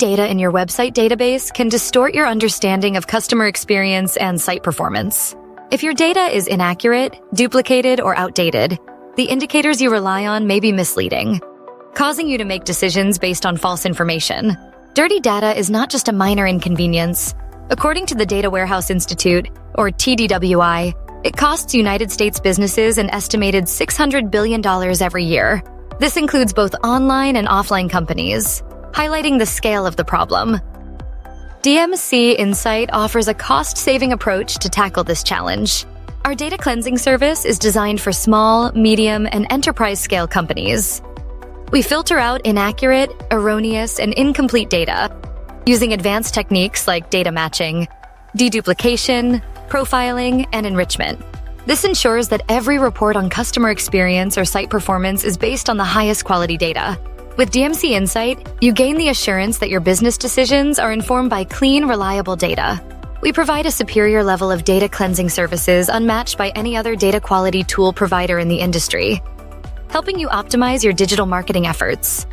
data in your website database can distort your understanding of customer experience and site performance. If your data is inaccurate, duplicated, or outdated, the indicators you rely on may be misleading, causing you to make decisions based on false information. Dirty data is not just a minor inconvenience. According to the Data Warehouse Institute, or TDWI, it costs United States businesses an estimated $600 billion every year. This includes both online and offline companies, highlighting the scale of the problem. DMC Insight offers a cost-saving approach to tackle this challenge. Our data cleansing service is designed for small, medium, and enterprise-scale companies. We filter out inaccurate, erroneous, and incomplete data using advanced techniques like data matching, deduplication, profiling, and enrichment. This ensures that every report on customer experience or site performance is based on the highest quality data. With DMC Insight, you gain the assurance that your business decisions are informed by clean, reliable data. We provide a superior level of data cleansing services unmatched by any other data quality tool provider in the industry, helping you optimize your digital marketing efforts.